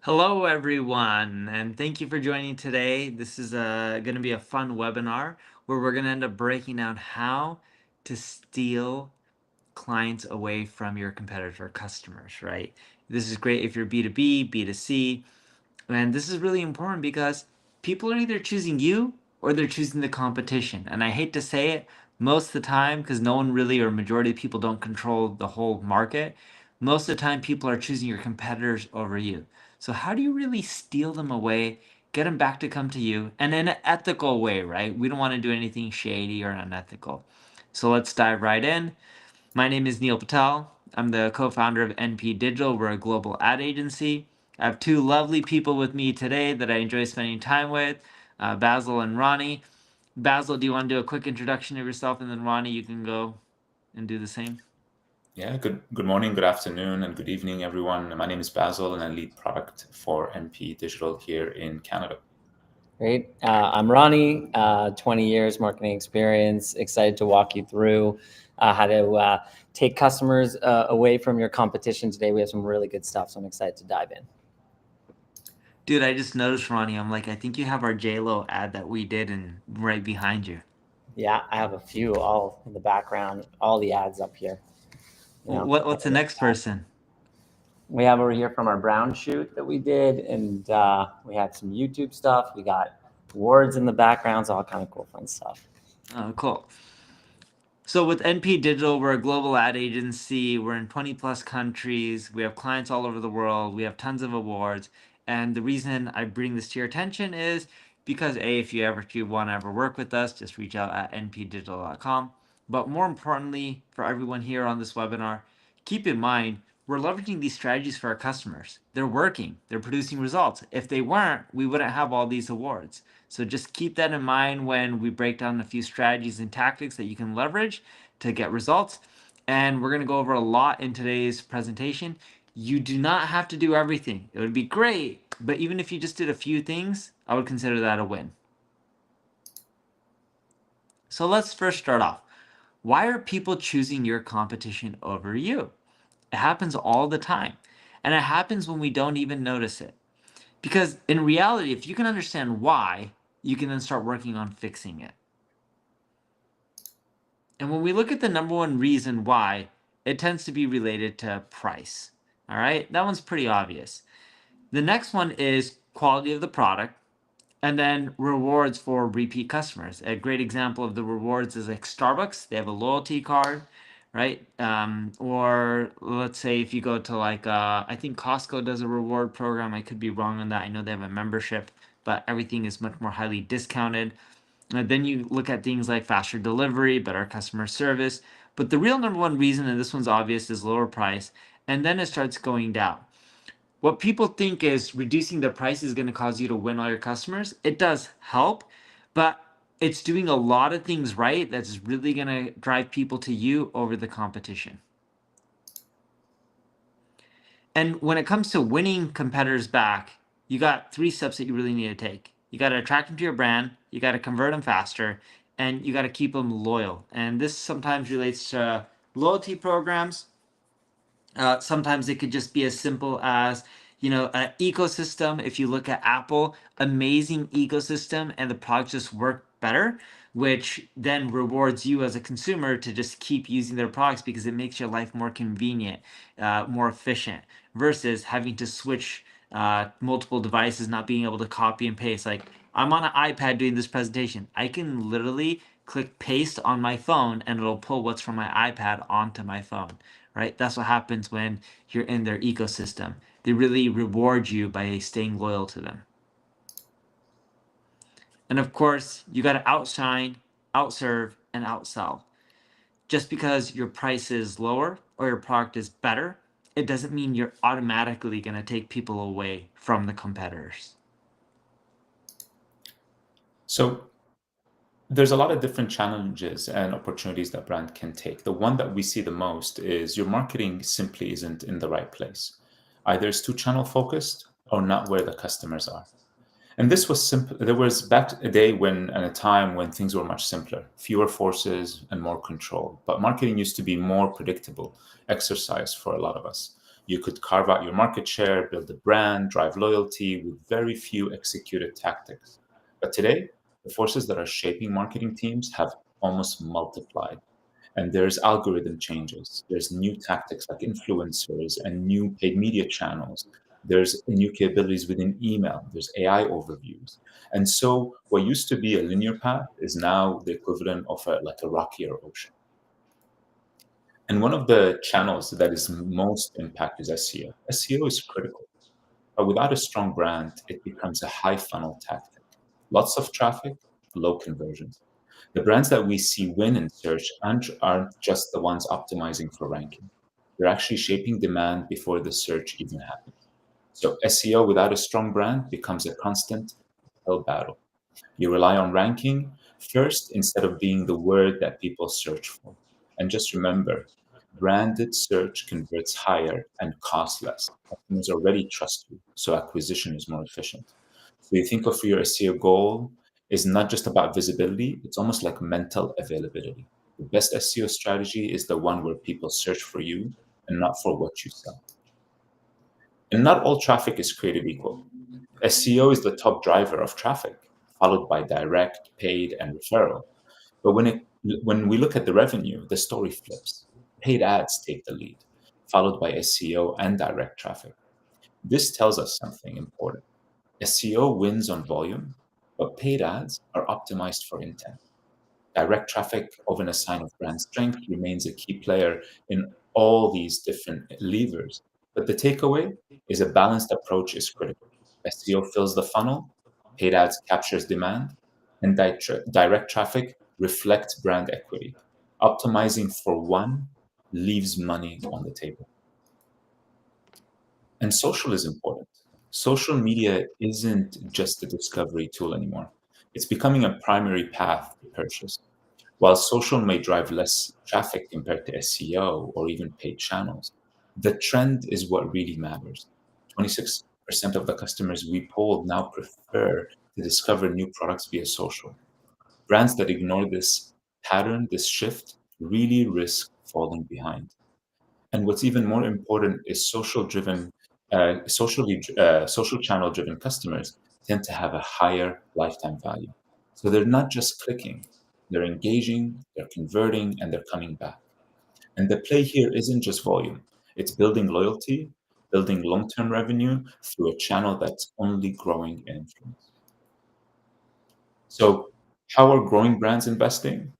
Hello, everyone, and thank you for joining today. This is going to be a fun webinar where we're going to end up breaking down how to steal clients away from your competitors or customers, right? This is great if you're B2B, B2C, and this is really important because people are either choosing you or they're choosing the competition. And I hate to say it, most of the time, because no one really or majority of people don't control the whole market, most of the time people are choosing your competitors over you. So how do you really steal them away, get them back to come to you, and in an ethical way, right? We don't want to do anything shady or unethical. So let's dive right in. My name is Neil Patel. I'm the co-founder of NP Digital. We're a global ad agency. I have two lovely people with me today that I enjoy spending time with, Basil and Ronnie. Basil, do you want to do a quick introduction of yourself? And then Ronnie, you can go and do the same. Yeah, good morning, good afternoon, and good evening, everyone. My name is Basil, and I lead product for NP Digital here in Canada. Great. I'm Ronnie, 20 years marketing experience. Excited to walk you through how to take customers away from your competition today. We have some really good stuff, so I'm excited to dive in. Dude, I just noticed, Ronnie, I'm like, I think you have our JLo ad that we did and right behind you. Yeah, I have a few all in the background, all the ads up here. What's the next person? We have over here from our brown shoot that we did, and we had some YouTube stuff. We got awards in the backgrounds, all kind of cool, fun stuff. Oh, cool. So with NP Digital, we're a global ad agency. We're in 20 plus countries. We have clients all over the world. We have tons of awards. And the reason I bring this to your attention is because if you want to ever work with us, just reach out at npdigital.com. But more importantly, for everyone here on this webinar, keep in mind, we're leveraging these strategies for our customers. They're working, they're producing results. If they weren't, we wouldn't have all these awards. So just keep that in mind when we break down a few strategies and tactics that you can leverage to get results. And we're going to go over a lot in today's presentation. You do not have to do everything. It would be great, but even if you just did a few things, I would consider that a win. So let's first start off. Why are people choosing your competition over you? It happens all the time. And it happens when we don't even notice it. Because in reality, if you can understand why, you can then start working on fixing it. And when we look at the number one reason why, it tends to be related to price. All right, that one's pretty obvious. The next one is quality of the product, and then rewards for repeat customers. A great example of the rewards is like Starbucks. They have a loyalty card, right? Or let's say if you go to like, I think Costco does a reward program. I could be wrong on that. I know they have a membership, but everything is much more highly discounted. Then you look at things like faster delivery, better customer service. But the real number one reason, and this one's obvious, is lower price. And then it starts going down. What people think is reducing the price is going to cause you to win all your customers. It does help, but it's doing a lot of things right that's really going to drive people to you over the competition. And when it comes to winning competitors back, you got 3 steps that you really need to take. You got to attract them to your brand, you got to convert them faster, and you got to keep them loyal. And this sometimes relates to loyalty programs. Sometimes it could just be as simple as, an ecosystem. If you look at Apple, amazing ecosystem, and the products just work better, which then rewards you as a consumer to just keep using their products because it makes your life more convenient, more efficient, versus having to switch multiple devices, not being able to copy and paste. Like, I'm on an iPad doing this presentation. I can literally click paste on my phone and it'll pull what's from my iPad onto my phone, right? That's what happens when you're in their ecosystem. They really reward you by staying loyal to them. And of course, you got to outshine, outserve, and outsell. Just because your price is lower or your product is better, it doesn't mean you're automatically going to take people away from the competitors. So there's a lot of different challenges and opportunities that brand can take. The one that we see the most is your marketing simply isn't in the right place. Either it's too channel focused or not where the customers are. And this was simple. There was back a day and a time when things were much simpler, fewer forces and more control. But marketing used to be more predictable exercise for a lot of us. You could carve out your market share, build a brand, drive loyalty with very few executed tactics. But today, the forces that are shaping marketing teams have almost multiplied. And there's algorithm changes. There's new tactics like influencers and new paid media channels. There's new capabilities within email. There's AI overviews. And so what used to be a linear path is now the equivalent of like a rockier ocean. And one of the channels that is most impacted is SEO. SEO is critical, but without a strong brand, it becomes a high funnel tactic. Lots of traffic, low conversions. The brands that we see win in search aren't just the ones optimizing for ranking. They're actually shaping demand before the search even happens. So SEO without a strong brand becomes a constant uphill battle. You rely on ranking first instead of being the word that people search for. And just remember, branded search converts higher and costs less. Customers already trust you, so acquisition is more efficient. So you think of your SEO goal is not just about visibility, it's almost like mental availability. The best SEO strategy is the one where people search for you and not for what you sell. And not all traffic is created equal. SEO is the top driver of traffic, followed by direct, paid, and referral. But when we look at the revenue, the story flips. Paid ads take the lead, followed by SEO and direct traffic. This tells us something important. SEO wins on volume, but paid ads are optimized for intent. Direct traffic, often a sign of brand strength, remains a key player in all these different levers. But the takeaway is a balanced approach is critical. SEO fills the funnel, paid ads captures demand, and direct traffic reflects brand equity. Optimizing for one leaves money on the table. And social is important. Social media isn't just a discovery tool anymore. It's becoming a primary path to purchase. While social may drive less traffic compared to SEO or even paid channels, the trend is what really matters. 26% of the customers we polled now prefer to discover new products via social. Brands that ignore this pattern, this shift, really risk falling behind. And what's even more important is social channel driven customers tend to have a higher lifetime value. So they're not just clicking, they're engaging, they're converting, and they're coming back. And the play here isn't just volume, it's building loyalty, building long term revenue through a channel that's only growing in influence. So, how are growing brands investing?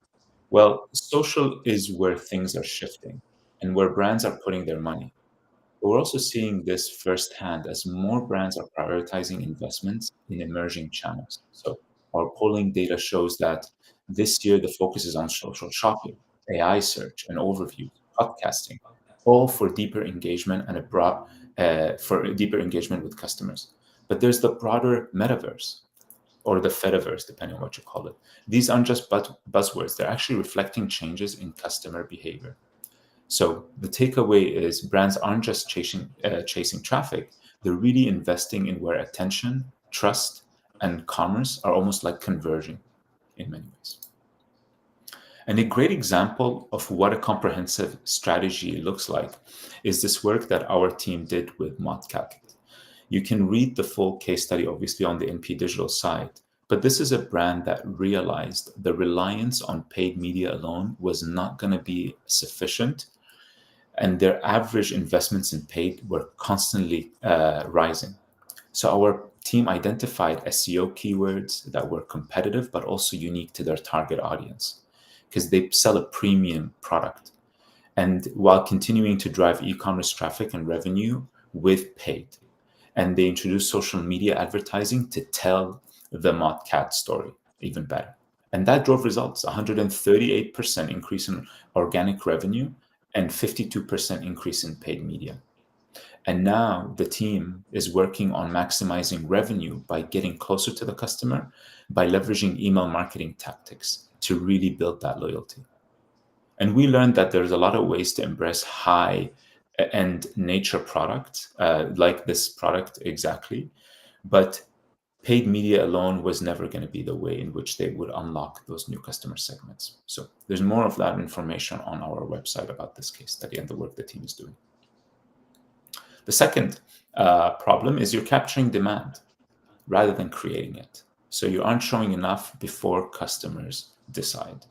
Well, social is where things are shifting and where brands are putting their money. But we're also seeing this firsthand as more brands are prioritizing investments in emerging channels. So our polling data shows that this year the focus is on social shopping, AI search and overview, podcasting, all for deeper engagement and for deeper engagement with customers. But there's the broader metaverse or the Fediverse, depending on what you call it. These aren't just buzzwords; they're actually reflecting changes in customer behavior. So the takeaway is brands aren't just chasing traffic; they're really investing in where attention, trust, and commerce are almost like converging in many ways. And a great example of what a comprehensive strategy looks like is this work that our team did with Modcap. You can read the full case study, obviously, on the NP Digital site. But this is a brand that realized the reliance on paid media alone was not going to be sufficient. And their average investments in paid were constantly rising. So our team identified SEO keywords that were competitive, but also unique to their target audience because they sell a premium product. And while continuing to drive e-commerce traffic and revenue with paid. And they introduced social media advertising to tell the Modcat story even better. And that drove results, 138% increase in organic revenue and 52% increase in paid media. And now the team is working on maximizing revenue by getting closer to the customer, by leveraging email marketing tactics to really build that loyalty. And we learned that there's a lot of ways to embrace high and nature product like this product exactly, but paid media alone was never going to be the way in which they would unlock those new customer segments. So there's more of that information on our website about this case study and the work the team is doing. The second problem is you're capturing demand rather than creating it. So you aren't showing enough before customers decide.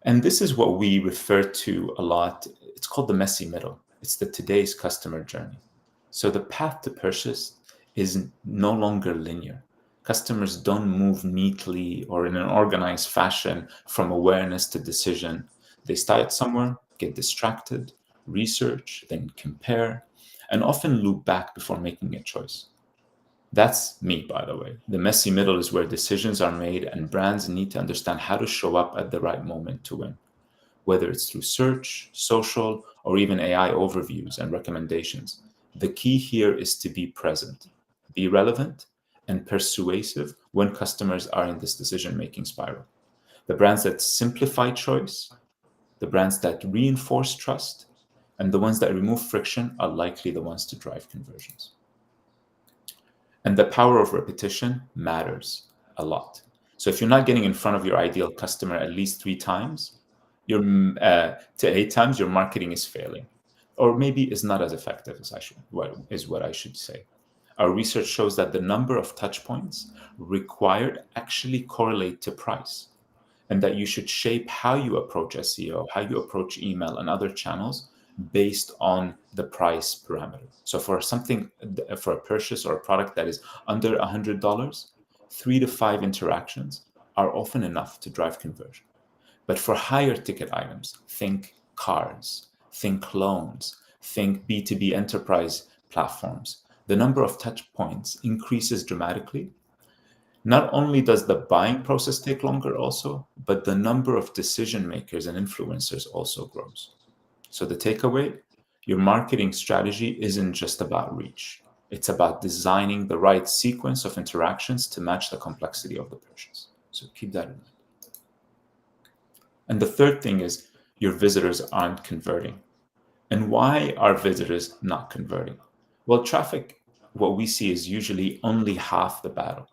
And this is what we refer to a lot. It's called the messy middle. It's the today's customer journey. So the path to purchase is no longer linear. Customers don't move neatly or in an organized fashion from awareness to decision. They start somewhere, get distracted, research, then compare, and often loop back before making a choice. That's me, by the way. The messy middle is where decisions are made and brands need to understand how to show up at the right moment to win, whether it's through search, social, or even AI overviews and recommendations. The key here is to be present, be relevant, and persuasive when customers are in this decision-making spiral. The brands that simplify choice, the brands that reinforce trust, and the ones that remove friction are likely the ones to drive conversions. And the power of repetition matters a lot. So if you're not getting in front of your ideal customer at least 3 times, to 8 times, your marketing is failing, or maybe is not as effective as what I should say. Our research shows that the number of touch points required actually correlate to price, and that you should shape how you approach SEO, how you approach email and other channels based on the price parameter. So for a purchase or a product that is under $100, 3 to 5 interactions are often enough to drive conversion. But for higher ticket items, think cars, think loans, think B2B enterprise platforms, the number of touch points increases dramatically. Not only does the buying process take longer also, but the number of decision makers and influencers also grows. So the takeaway, your marketing strategy isn't just about reach. It's about designing the right sequence of interactions to match the complexity of the purchase. So keep that in mind. And the third thing is your visitors aren't converting. And why are visitors not converting? Well, traffic, what we see is usually only half the battle.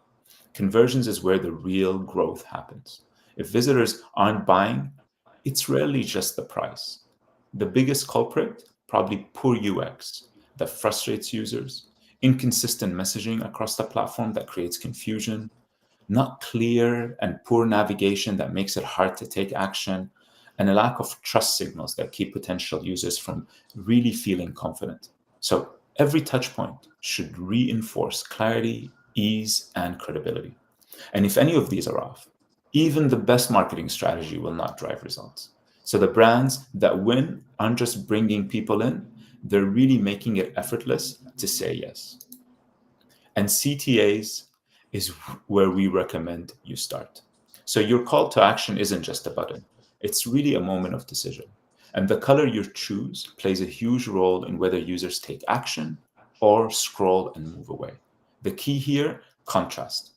Conversions is where the real growth happens. If visitors aren't buying, it's rarely just the price. The biggest culprit, probably poor UX that frustrates users, inconsistent messaging across the platform that creates confusion, not clear and poor navigation that makes it hard to take action, and a lack of trust signals that keep potential users from really feeling confident. So every touch point should reinforce clarity, ease, and credibility. And if any of these are off, even the best marketing strategy will not drive results. So the brands that win aren't just bringing people in, they're really making it effortless to say yes. And CTAs is where we recommend you start. So your call to action isn't just a button. It's really a moment of decision. And the color you choose plays a huge role in whether users take action or scroll and move away. The key here, contrast.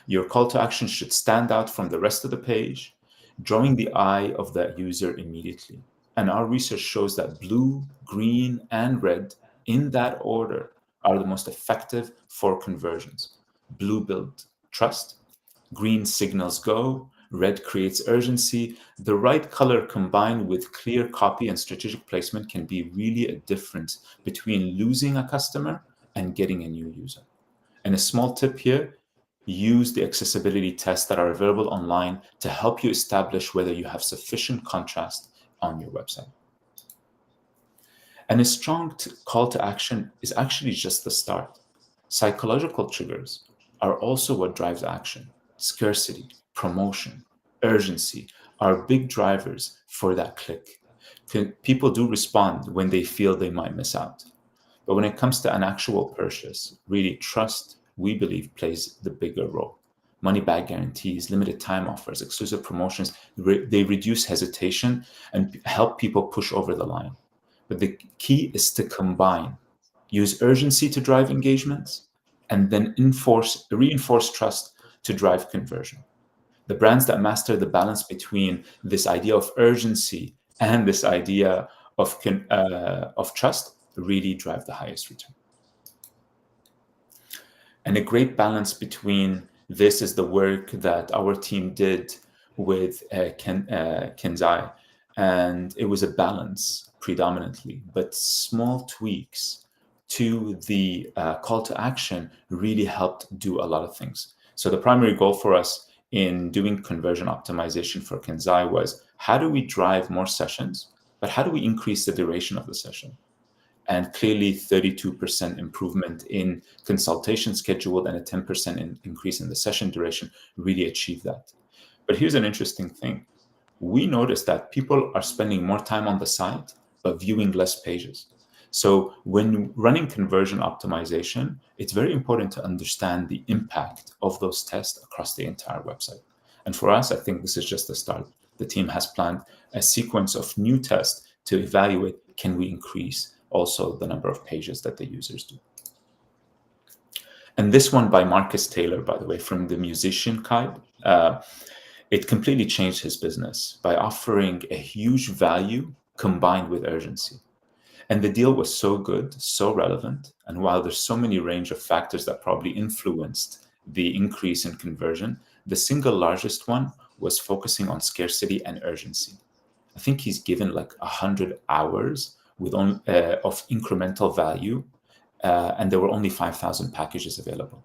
Your call to action should stand out from the rest of the page, drawing the eye of that user immediately. And our research shows that blue, green, and red, in that order, are the most effective for conversions. Blue builds trust, green signals go, red creates urgency. The right color combined with clear copy and strategic placement can be really a difference between losing a customer and getting a new user. And a small tip here, use the accessibility tests that are available online to help you establish whether you have sufficient contrast on your website. And a strong call to action is actually just the start. Psychological triggers are also what drives action. Scarcity, promotion, urgency are big drivers for that click. People do respond when they feel they might miss out. But when it comes to an actual purchase, really trust, we believe, plays the bigger role. Money back guarantees, limited time offers, exclusive promotions, they reduce hesitation and help people push over the line. But the key is to combine, use urgency to drive engagements, and then reinforce trust to drive conversion. The brands that master the balance between this idea of urgency and this idea of trust really drive the highest return. And a great balance between this is the work that our team did with Kenzai. And it was a balance predominantly, but small tweaks to the call to action really helped do a lot of things. So the primary goal for us in doing conversion optimization for Kenzai was, how do we drive more sessions, but how do we increase the duration of the session? And clearly 32% improvement in consultation scheduled and a 10% increase in the session duration really achieved that. But here's an interesting thing. We noticed that people are spending more time on the site, but viewing less pages. So when running conversion optimization, it's very important to understand the impact of those tests across the entire website. And for us, I think this is just the start. The team has planned a sequence of new tests to evaluate, can we increase also the number of pages that the users do. And this one by Marcus Taylor, by the way, from the Musician Guide, it completely changed his business by offering a huge value combined with urgency. And the deal was so good, so relevant. And while there's so many range of factors that probably influenced the increase in conversion, the single largest one was focusing on scarcity and urgency. I think he's given like 100 hours with of incremental value, and there were only 5,000 packages available.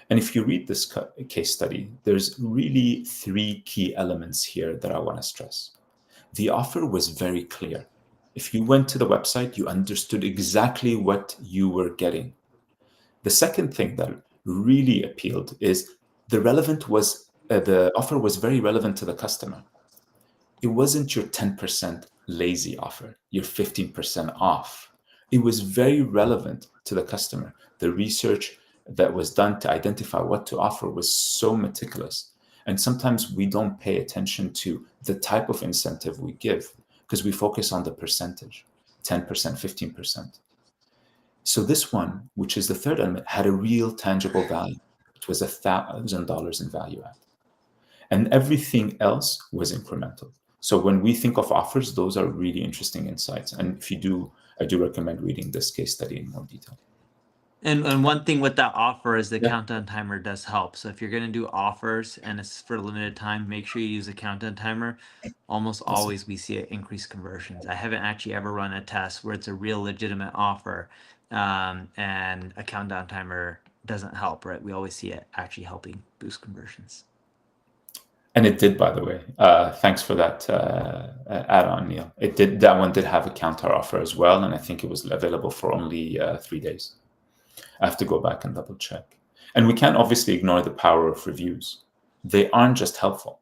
And if you read this case study, there's really 3 key elements here that I want to stress. The offer was very clear. If you went to the website, you understood exactly what you were getting. The second thing that really appealed is the offer was very relevant to the customer. It wasn't your 10% lazy offer, your 15% off. It was very relevant to the customer. The research that was done to identify what to offer was so meticulous. And sometimes we don't pay attention to the type of incentive we give because we focus on the percentage, 10%, 15%. So this one, which is the third element, had a real tangible value. It was $1,000 in value add. And everything else was incremental. So when we think of offers, those are really interesting insights. And if you do, I do recommend reading this case study in more detail. And one thing with that offer is the Yeah. countdown timer does help. So if you're going to do offers and it's for a limited time, make sure you use a countdown timer. Almost always we see increased conversions. I haven't actually ever run a test where it's a real legitimate offer and a countdown timer doesn't help, right? We always see it actually helping boost conversions. And it did, by the way. Thanks for that add-on, Neil. It did. That one did have a counter offer as well, and I think it was available for only 3 days. I have to go back and double check. And we can't obviously ignore the power of reviews. They aren't just helpful.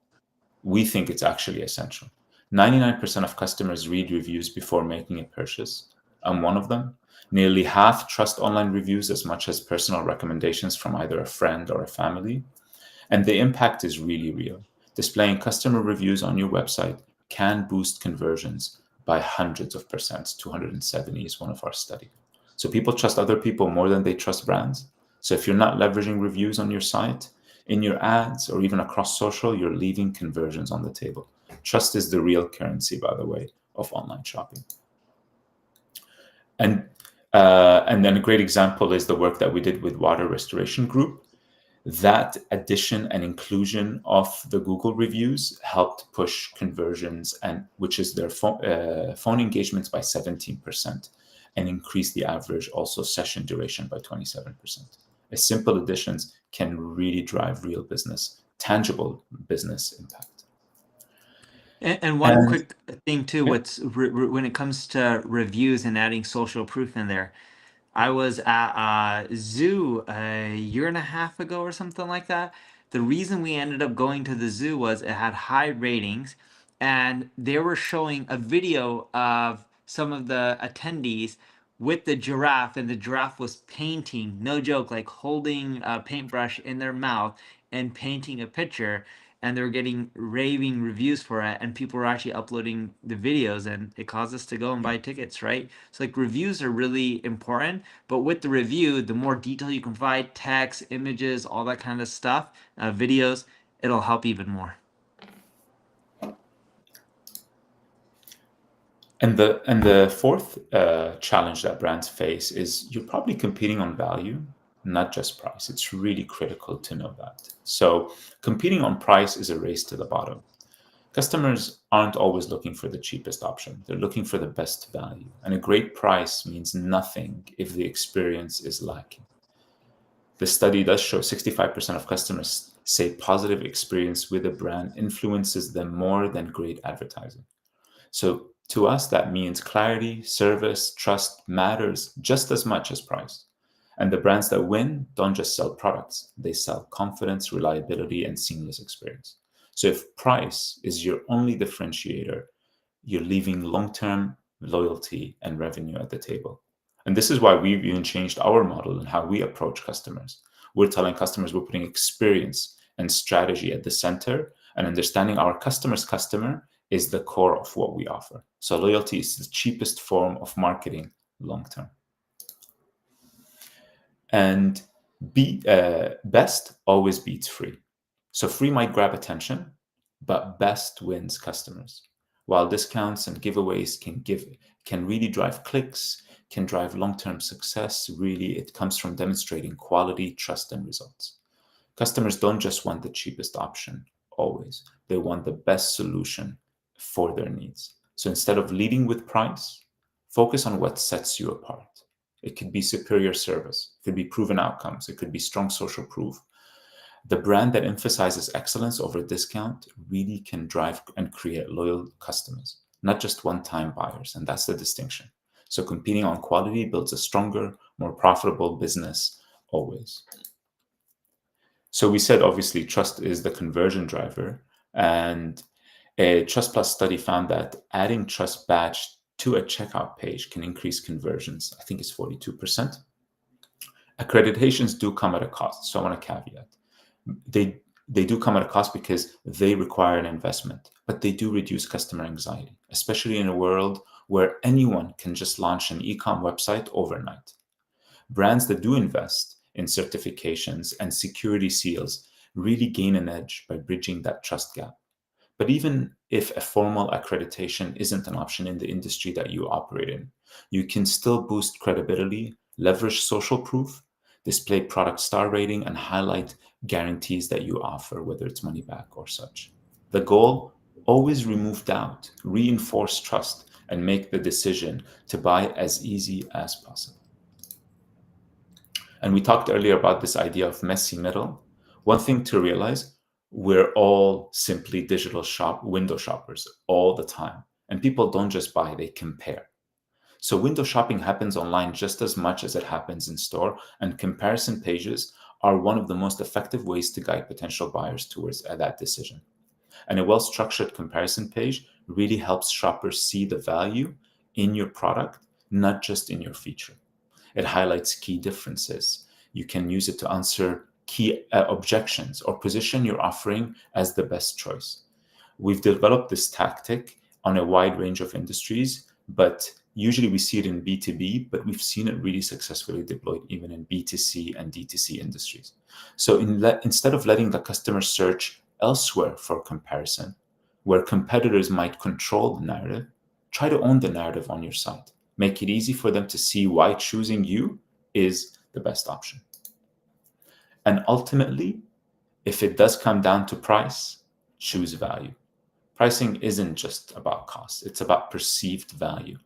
We think it's actually essential. 99% of customers read reviews before making a purchase. I'm one of them. Nearly half trust online reviews as much as personal recommendations from either a friend or a family. And the impact is really real. Displaying customer reviews on your website can boost conversions by hundreds of percents. 270 is one of our studies. So people trust other people more than they trust brands. So if you're not leveraging reviews on your site, in your ads, or even across social, you're leaving conversions on the table. Trust is the real currency, by the way, of online shopping. And then a great example is the work that we did with Water Restoration Group. That addition and inclusion of the Google reviews helped push conversions, and which is their phone engagements by 17%, and increase the average also session duration by 27%. Simple additions can really drive real business, tangible business impact. And one quick thing too, when it comes to reviews and adding social proof in there, I was at zoo a year and a half ago or something like that. The reason we ended up going to the zoo was it had high ratings, and they were showing a video of some of the attendees with the giraffe, and the giraffe was painting, no joke, like holding a paintbrush in their mouth and painting a picture, and they were getting raving reviews for it, and people were actually uploading the videos, and it caused us to go and buy tickets, right? So like reviews are really important, but with the review, the more detail you can provide, text, images, all that kind of stuff, videos, it'll help even more. And the fourth challenge that brands face is you're probably competing on value, not just price. It's really critical to know that. So competing on price is a race to the bottom. Customers aren't always looking for the cheapest option. They're looking for the best value. And a great price means nothing if the experience is lacking. The study does show 65% of customers say positive experience with a brand influences them more than great advertising. So to us, that means clarity, service, trust matters just as much as price. And the brands that win don't just sell products, they sell confidence, reliability, and seamless experience. So if price is your only differentiator, you're leaving long-term loyalty and revenue at the table. And this is why we've even changed our model and how we approach customers. We're telling customers we're putting experience and strategy at the center, and understanding our customer's customer is the core of what we offer. So loyalty is the cheapest form of marketing long-term. And best always beats free. So free might grab attention, but best wins customers. While discounts and giveaways can really drive clicks, can drive long-term success, really it comes from demonstrating quality, trust, and results. Customers don't just want the cheapest option, always. They want the best solution for their needs. So instead of leading with price, focus on what sets you apart. It could be superior service, it could be proven outcomes, it could be strong social proof. The brand that emphasizes excellence over discount really can drive and create loyal customers, not just one-time buyers, and that's the distinction. So competing on quality builds a stronger, more profitable business always. So we said, obviously, trust is the conversion driver, and a Trust Plus study found that adding Trust Badge to a checkout page can increase conversions. I think it's 42%. Accreditations do come at a cost, so I want to caveat. They do come at a cost because they require an investment, but they do reduce customer anxiety, especially in a world where anyone can just launch an e-com website overnight. Brands that do invest in certifications and security seals really gain an edge by bridging that trust gap. But even if a formal accreditation isn't an option in the industry that you operate in, you can still boost credibility, leverage social proof, display product star rating, and highlight guarantees that you offer, whether it's money back or such. The goal, always remove doubt, reinforce trust, and make the decision to buy as easy as possible. And we talked earlier about this idea of messy middle. One thing to realize, we're all simply digital window shoppers all the time. And people don't just buy, they compare. So window shopping happens online just as much as it happens in store, and comparison pages are one of the most effective ways to guide potential buyers towards that decision. And a well-structured comparison page really helps shoppers see the value in your product, not just in your feature. It highlights key differences. You can use it to answer key objections or position your offering as the best choice. We've developed this tactic on a wide range of industries, but usually we see it in B2B, but we've seen it really successfully deployed even in B2C and D2C industries. So instead of letting the customer search elsewhere for comparison, where competitors might control the narrative, try to own the narrative on your site. Make it easy for them to see why choosing you is the best option. And ultimately, if it does come down to price, choose value. Pricing isn't just about cost, it's about perceived value.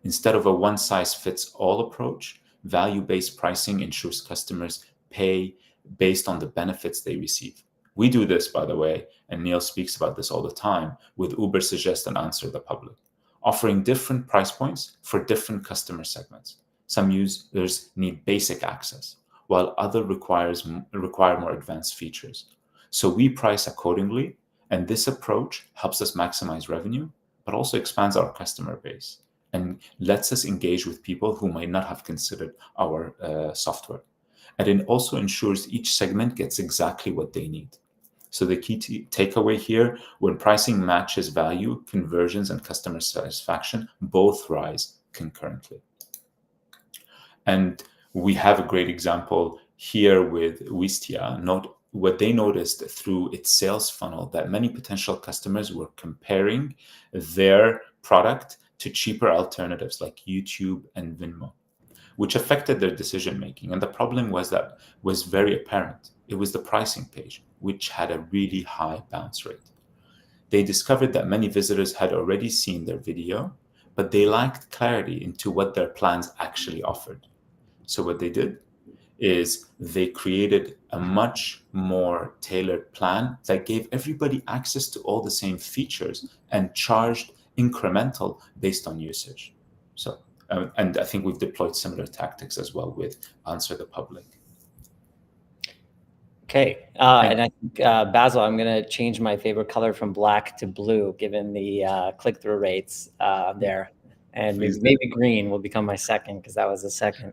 Instead of a one-size-fits-all approach, value-based pricing ensures customers pay based on the benefits they receive. We do this, by the way, and Neil speaks about this all the time, with Uber Suggest and Answer the Public, offering different price points for different customer segments. Some users need basic access, while others require more advanced features. So we price accordingly, and this approach helps us maximize revenue, but also expands our customer base and lets us engage with people who might not have considered our software. And it also ensures each segment gets exactly what they need. So the key takeaway here, when pricing matches value, conversions and customer satisfaction both rise concurrently. And we have a great example here with Wistia. Note what they noticed through its sales funnel, that many potential customers were comparing their product to cheaper alternatives like YouTube and Venmo, which affected their decision making. And the problem was very apparent. It was the pricing page, which had a really high bounce rate. they discovered that many visitors had already seen their video, but they lacked clarity into what their plans actually offered. So what they did is they created a much more tailored plan that gave everybody access to all the same features and charged incremental based on usage. So, and I think we've deployed similar tactics as well with Answer the Public. Okay, and I think, Basil, I'm going to change my favorite color from black to blue, given the click-through rates there. And maybe green will become my second, because that was the second.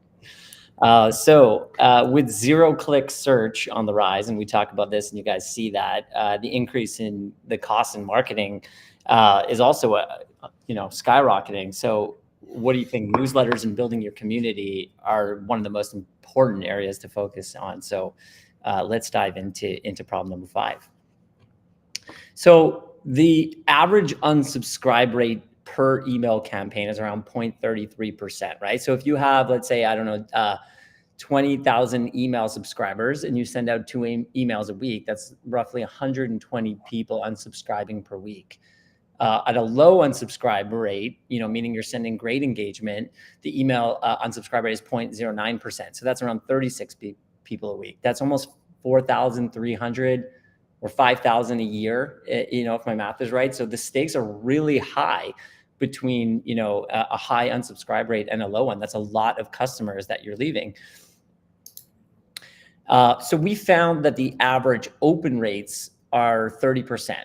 So with zero-click search on the rise, and we talk about this, and you guys see that, the increase in the cost in marketing is also skyrocketing. So what do you think? Newsletters and building your community are one of the most important areas to focus on. So let's dive into problem number 5. So the average unsubscribe rate per email campaign is around 0.33%, right? So if you have, let's say, I don't know, 20,000 email subscribers and you send out 2 emails a week, that's roughly 120 people unsubscribing per week. At a low unsubscribe rate, meaning you're sending great engagement, the email unsubscribe rate is 0.09%. So that's around 36 people a week. That's almost 4,300 or 5,000 a year, if my math is right. So the stakes are really high between, a high unsubscribe rate and a low one. That's a lot of customers that you're leaving. So we found that the average open rates are 30%.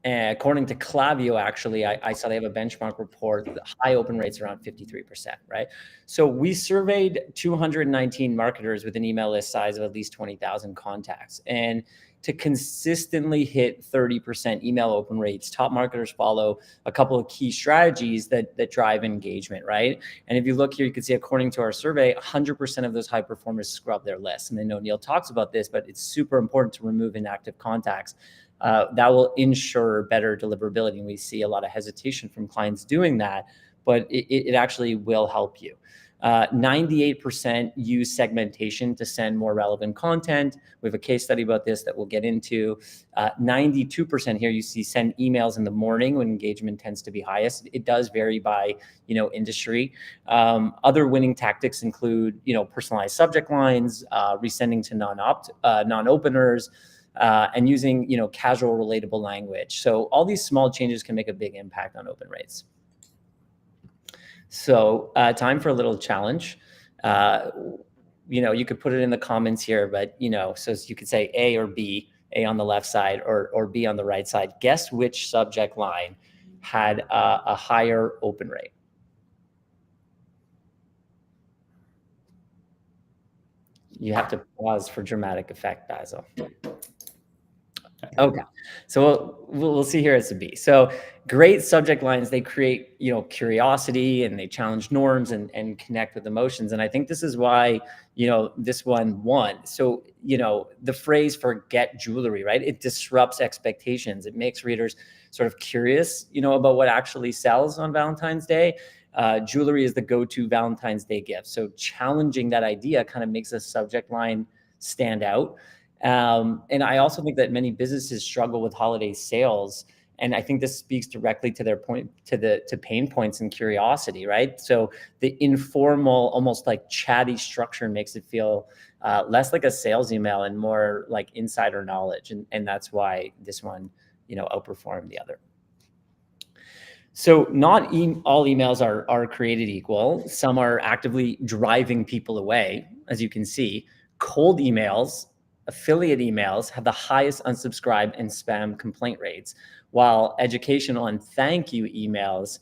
And according to Klaviyo, actually, I saw they have a benchmark report, the high open rates around 53%, right? So we surveyed 219 marketers with an email list size of at least 20,000 contacts. And to consistently hit 30% email open rates, top marketers follow a couple of key strategies that drive engagement, right? And if you look here, you can see, according to our survey, 100% of those high performers scrub their lists. And I know Neil talks about this, but it's super important to remove inactive contacts. That will ensure better deliverability. And we see a lot of hesitation from clients doing that, but it actually will help you. 98% use segmentation to send more relevant content. We have a case study about this that we'll get into. 92% here you see send emails in the morning when engagement tends to be highest. It does vary by, industry. Other winning tactics include, personalized subject lines, resending to non-openers, and using, casual, relatable language. So all these small changes can make a big impact on open rates. So time for a little challenge. You could put it in the comments here, but, so you could say A or B, A on the left side or B on the right side. Guess which subject line had a higher open rate. You have to pause for dramatic effect, Basil. Okay, so we'll see here it's a B. So great subject lines, they create, curiosity, and they challenge norms and connect with emotions. And I think this is why, this one won. So, the phrase "forget jewelry," right? It disrupts expectations. It makes readers sort of curious, about what actually sells on Valentine's Day. Jewelry is the go-to Valentine's Day gift. So challenging that idea kind of makes a subject line stand out. And I also think that many businesses struggle with holiday sales. And I think this speaks directly to their to pain points and curiosity, right? So the informal, almost like chatty structure makes it feel less like a sales email and more like insider knowledge. And that's why this one, outperformed the other. So not all emails are created equal. Some are actively driving people away, as you can see. Cold emails, affiliate emails have the highest unsubscribe and spam complaint rates, while educational and thank you emails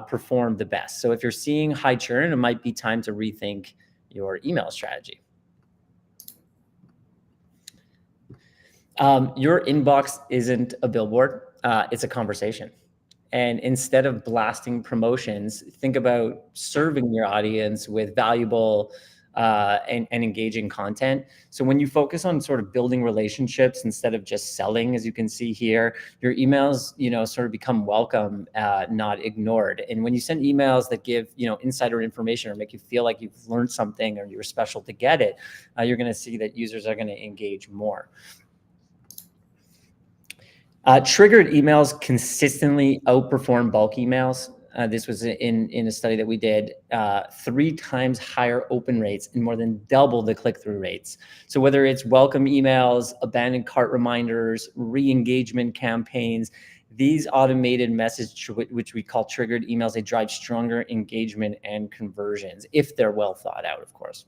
perform the best. So if you're seeing high churn, it might be time to rethink your email strategy. Your inbox isn't a billboard, it's a conversation. And instead of blasting promotions, think about serving your audience with valuable and engaging content. So when you focus on sort of building relationships instead of just selling, as you can see here, your emails, sort of become welcome, not ignored. And when you send emails that give, insider information or make you feel like you've learned something or you're special to get it, you're going to see that users are going to engage more. Triggered emails consistently outperform bulk emails. This was in a study that we did, 3 times higher open rates and more than double the click-through rates. So whether it's welcome emails, abandoned cart reminders, re-engagement campaigns, these automated message, which we call triggered emails, they drive stronger engagement and conversions if they're well thought out, of course.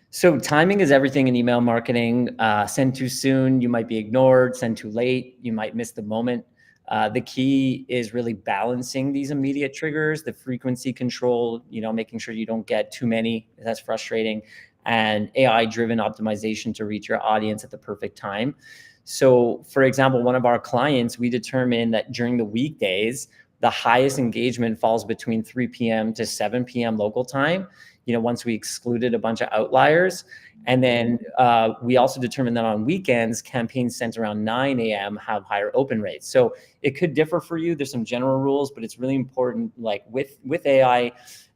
So timing is everything in email marketing. Send too soon, you might be ignored. Send too late, you might miss the moment. The key is really balancing these immediate triggers, the frequency control, making sure you don't get too many. That's frustrating. And AI-driven optimization to reach your audience at the perfect time. So for example, one of our clients, we determined that during the weekdays, the highest engagement falls between 3 p.m. to 7 p.m. local time, once we excluded a bunch of outliers. And then we also determined that on weekends, campaigns sent around 9 a.m. have higher open rates. So it could differ for you. There's some general rules, but it's really important, like with AI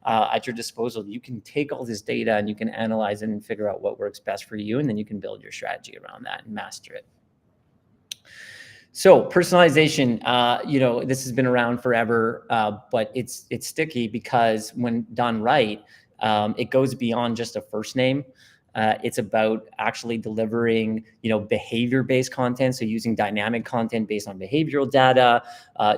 at your disposal, you can take all this data and you can analyze it and figure out what works best for you. And then you can build your strategy around that and master it. So personalization, this has been around forever, but it's sticky because when done right, it goes beyond just a first name. It's about actually delivering, behavior-based content. So using dynamic content based on behavioral data,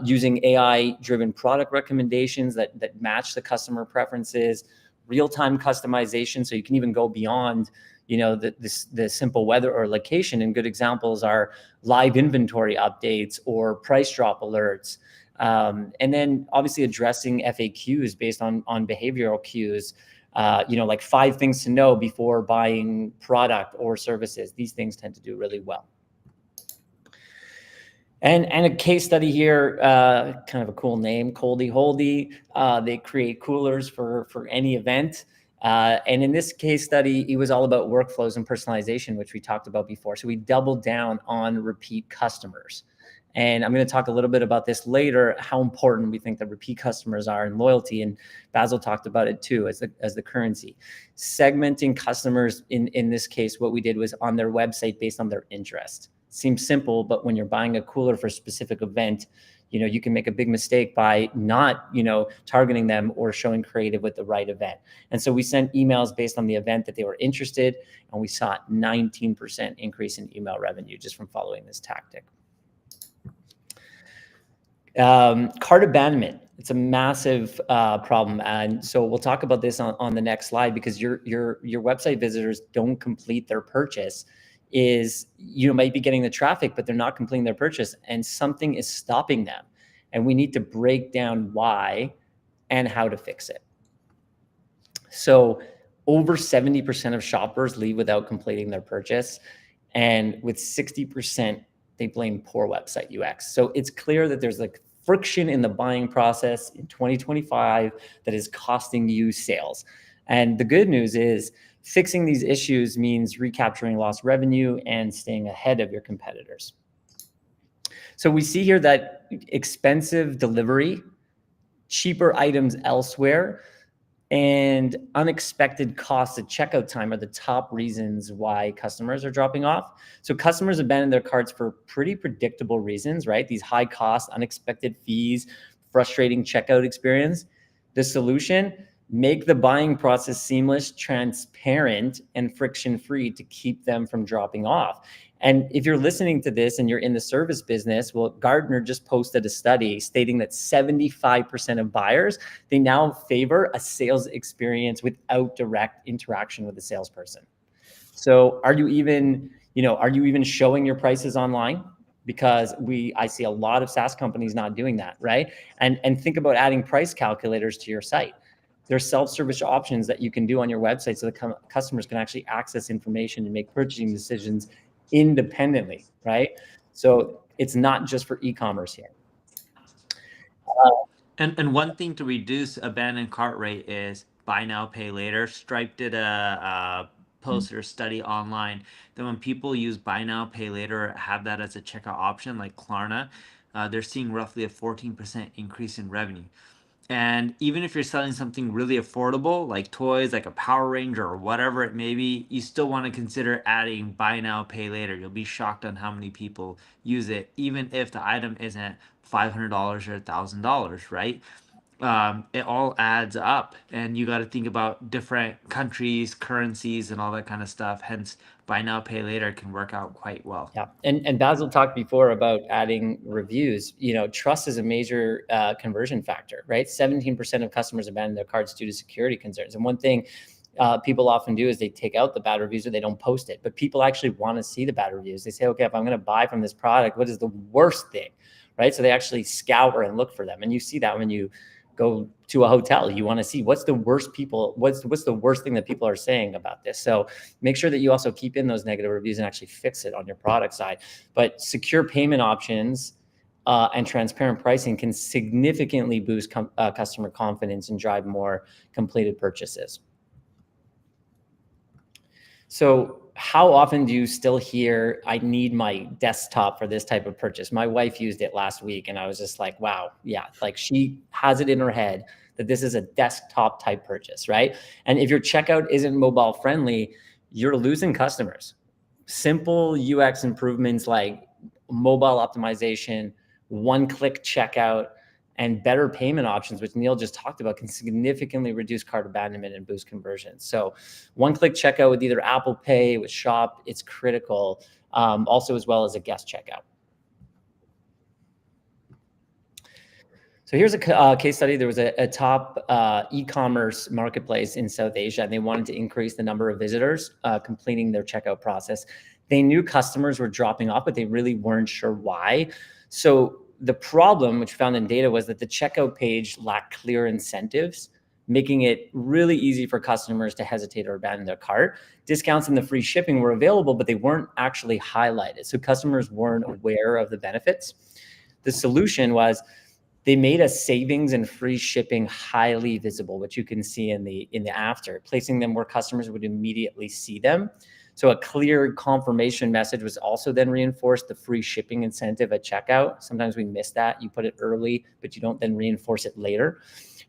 using AI-driven product recommendations that match the customer preferences, real-time customization. So you can even go beyond, the simple weather or location. And good examples are live inventory updates or price drop alerts. And then obviously addressing FAQs based on behavioral cues. Like 5 things to know before buying product or services. These things tend to do really well. And a case study here, kind of a cool name, Coldy Holdy. They create coolers for any event. And in this case study, it was all about workflows and personalization, which we talked about before. So we doubled down on repeat customers. And I'm going to talk a little bit about this later, how important we think that repeat customers are in loyalty. And Basil talked about it too, as the currency. Segmenting customers, in this case, what we did was on their website based on their interest. Seems simple, but when you're buying a cooler for a specific event, you can make a big mistake by not, targeting them or showing creative with the right event. And so we sent emails based on the event that they were interested, and we saw 19% increase in email revenue just from following this tactic. Cart abandonment. It's a massive problem. And so we'll talk about this on the next slide, because your website visitors don't complete their purchase. Might be getting the traffic, but they're not completing their purchase, and something is stopping them. And we need to break down why and how to fix it. So over 70% of shoppers leave without completing their purchase. And with 60%, they blame poor website UX. So it's clear that there's like friction in the buying process in 2025 that is costing you sales. And the good news is fixing these issues means recapturing lost revenue and staying ahead of your competitors. So we see here that expensive delivery, cheaper items elsewhere, and unexpected costs at checkout time are the top reasons why customers are dropping off. So customers abandon their carts for pretty predictable reasons, right? These high costs, unexpected fees, frustrating checkout experience. The solution: make the buying process seamless, transparent, and friction-free to keep them from dropping off. And if you're listening to this and you're in the service business, well, Gartner just posted a study stating that 75% of buyers, they now favor a sales experience without direct interaction with the salesperson. So are you even showing your prices online? Because I see a lot of SaaS companies not doing that, right? And think about adding price calculators to your site. There's self-service options that you can do on your website so the customers can actually access information and make purchasing decisions independently, right? So it's not just for e-commerce here. And one thing to reduce abandoned cart rate is buy now, pay later. Stripe did a post or study online that when people use buy now, pay later, have that as a checkout option like Klarna, they're seeing roughly a 14% increase in revenue. And even if you're selling something really affordable, like toys, like a Power Ranger or whatever it may be, you still want to consider adding buy now, pay later. You'll be shocked on how many people use it, even if the item isn't $500 or $1,000, right? It all adds up, and you got to think about different countries, currencies, and all that kind of stuff. Hence, buy now, pay later can work out quite well. Yeah, and Basil talked before about adding reviews. You know, trust is a major conversion factor, right? 17% of customers abandon their carts due to security concerns. And one thing people often do is they take out the bad reviews or they don't post it. But people actually want to see the bad reviews. They say, okay, if I'm going to buy from this product, what is the worst thing, right? So they actually scour and look for them. And you see that when you go to a hotel, you want to see what's the worst thing that people are saying about this. So make sure that you also keep in those negative reviews and actually fix it on your product side. But secure payment options and transparent pricing can significantly boost customer confidence and drive more completed purchases. So how often do you still hear, I need my desktop for this type of purchase? My wife used it last week and I was just like, wow, yeah, like she has it in her head that this is a desktop type purchase, right? And if your checkout isn't mobile friendly, you're losing customers. Simple UX improvements like mobile optimization, one-click checkout, and better payment options, which Neil just talked about, can significantly reduce cart abandonment and boost conversions. So one-click checkout with either Apple Pay, with Shop, it's critical, also as well as a guest checkout. So here's a case study. There was a top e-commerce marketplace in South Asia, and they wanted to increase the number of visitors completing their checkout process. They knew customers were dropping off, but they really weren't sure why. So the problem, which found in data, was that the checkout page lacked clear incentives, making it really easy for customers to hesitate or abandon their cart. Discounts and the free shipping were available, but they weren't actually highlighted. So customers weren't aware of the benefits. The solution was they made a savings and free shipping highly visible, which you can see in the after, placing them where customers would immediately see them. So a clear confirmation message was also then reinforced, the free shipping incentive at checkout. Sometimes we miss that. You put it early, but you don't then reinforce it later.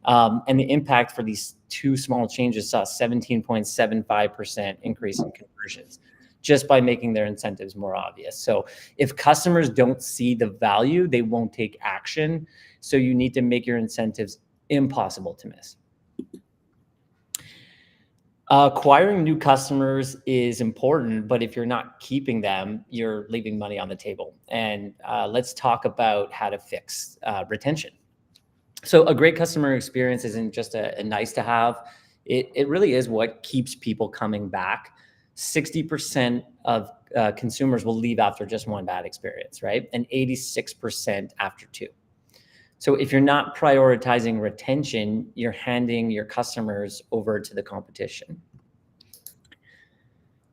And the impact for these two small changes saw a 17.75% increase in conversions just by making their incentives more obvious. So if customers don't see the value, they won't take action. So you need to make your incentives impossible to miss. Acquiring new customers is important, but if you're not keeping them, you're leaving money on the table. And let's talk about how to fix retention. So a great customer experience isn't just a nice to have. It really is what keeps people coming back. 60% of consumers will leave after just one bad experience, right? And 86% after two. So if you're not prioritizing retention, you're handing your customers over to the competition.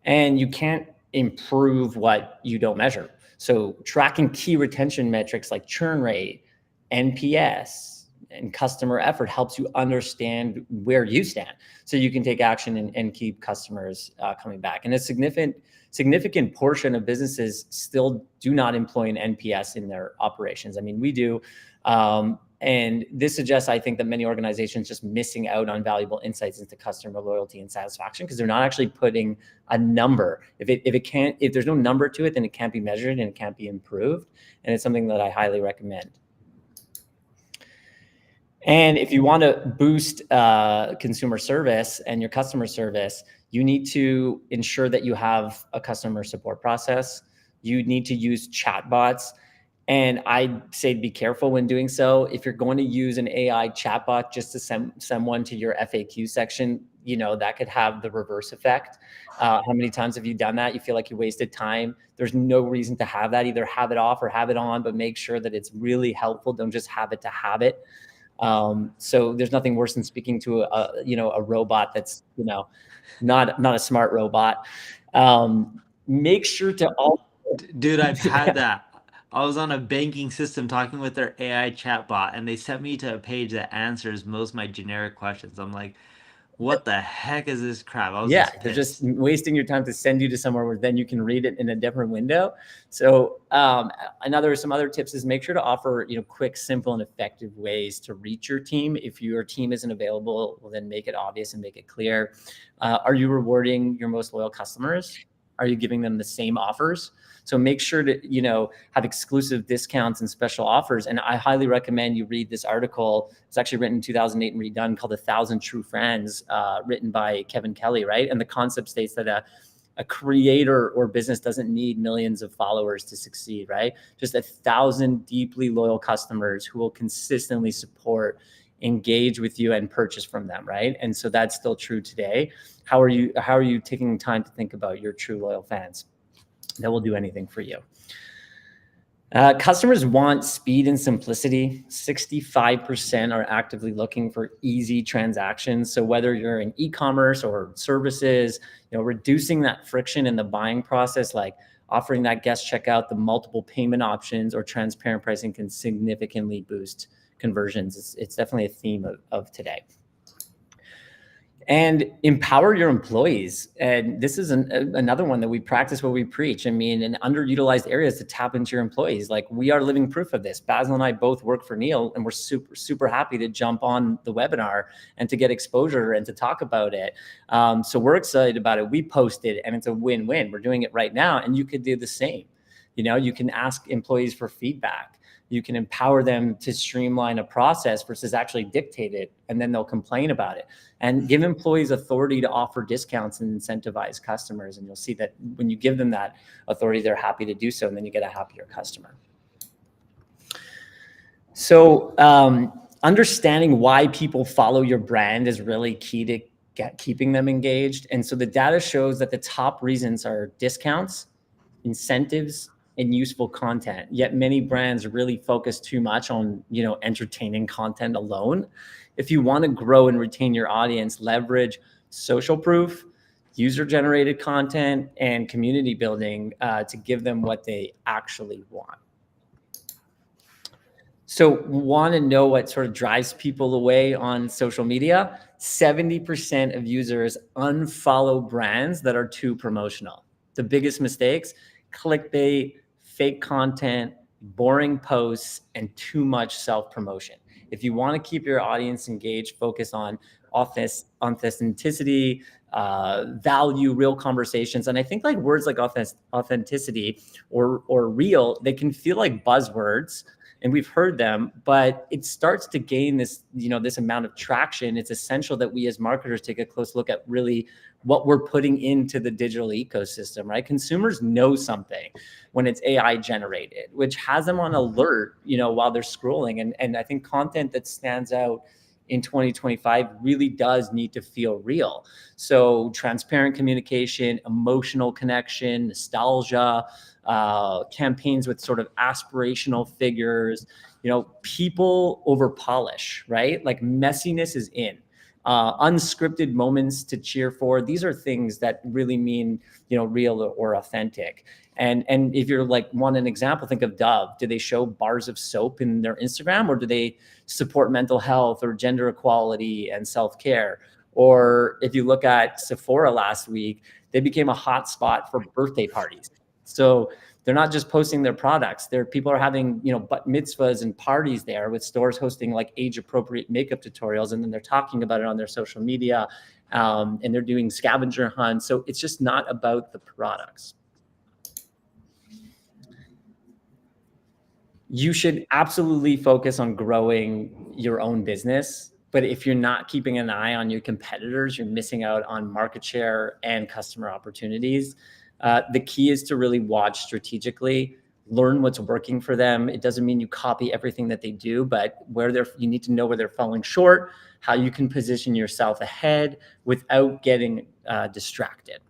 And you can't improve what you don't measure. So tracking key retention metrics like churn rate, NPS, and customer effort helps you understand where you stand so you can take action and keep customers coming back. And a significant portion of businesses still do not employ an NPS in their operations. I mean, we do. And this suggests, I think, that many organizations just missing out on valuable insights into customer loyalty and satisfaction because they're not actually putting a number. If there's no number to it, then it can't be measured and it can't be improved. And it's something that I highly recommend. And if you want to boost consumer service and your customer service, you need to ensure that you have a customer support process. You need to use chatbots. And I'd say be careful when doing so. If you're going to use an AI chatbot just to send someone to your FAQ section, you know, that could have the reverse effect. How many times have you done that? You feel like you wasted time. There's no reason to have that. Either have it off or have it on, but make sure that it's really helpful. Don't just have it to have it. So there's nothing worse than speaking to a robot that's, not a smart robot. Make sure to all. Dude, I've had that. I was on a banking system talking with their AI chatbot, and they sent me to a page that answers most of my generic questions. I'm like, what the heck is this crap? I was Yeah, just they're just pissed. wasting your time to send you to somewhere where then you can read it in a different window. So some other tips is make sure to offer, quick, simple, and effective ways to reach your team. If your team isn't available, well, then make it obvious and make it clear. Are you rewarding your most loyal customers? Are you giving them the same offers? So make sure to, have exclusive discounts and special offers. And I highly recommend you read this article. It's actually written in 2008 and redone, called 1,000 True Friends, written by Kevin Kelly, right? And the concept states that a creator or business doesn't need millions of followers to succeed, right? Just 1,000 deeply loyal customers who will consistently support, engage with you, and purchase from them, right? And so that's still true today. How are you taking time to think about your true loyal fans that will do anything for you? Customers want speed and simplicity. 65% are actively looking for easy transactions. So whether you're in e-commerce or services, reducing that friction in the buying process, like offering that guest checkout, the multiple payment options, or transparent pricing, can significantly boost conversions. It's definitely a theme of today. And empower your employees. And this is another one that we practice what we preach. I mean, in underutilized areas to tap into your employees. Like, we are living proof of this. Basil and I both work for Neil, and we're super, super happy to jump on the webinar and to get exposure and to talk about it. So we're excited about it. We posted, and it's a win-win. We're doing it right now, and you could do the same. You can ask employees for feedback. You can empower them to streamline a process versus actually dictate it, and then they'll complain about it. And give employees authority to offer discounts and incentivize customers. And you'll see that when you give them that authority, they're happy to do so, and then you get a happier customer. So understanding why people follow your brand is really key to keeping them engaged. And so the data shows that the top reasons are discounts, incentives, and useful content. Yet many brands really focus too much on, entertaining content alone. If you want to grow and retain your audience, leverage social proof, user-generated content, and community building to give them what they actually want. So, want to know what sort of drives people away on social media? 70% of users unfollow brands that are too promotional. The biggest mistakes: clickbait, fake content, boring posts, and too much self-promotion. If you want to keep your audience engaged, focus on authenticity, value, real conversations. And I think like words like authenticity or real, they can feel like buzzwords, and we've heard them, but it starts to gain this, this amount of traction. It's essential that we as marketers take a close look at really what we're putting into the digital ecosystem, right? Consumers know something when it's AI generated, which has them on alert, while they're scrolling. And I think content that stands out in 2025 really does need to feel real. So transparent communication, emotional connection, nostalgia, campaigns with sort of aspirational figures, people over polish, right? Like, messiness is in. Unscripted moments to cheer for. These are things that really mean, real or authentic. And if you're want an example, think of Dove. Do they show bars of soap in their Instagram, or do they support mental health or gender equality and self-care? Or if you look at Sephora last week, they became a hot spot for birthday parties. So they're not just posting their products. People are having, bat mitzvahs and parties there, with stores hosting age appropriate makeup tutorials. And then they're talking about it on their social media, and they're doing scavenger hunts. So it's just not about the products. You should absolutely focus on growing your own business. But if you're not keeping an eye on your competitors, you're missing out on market share and customer opportunities. The key is to really watch strategically, learn what's working for them. It doesn't mean you copy everything that they do, but you need to know where they're falling short, how you can position yourself ahead without getting distracted.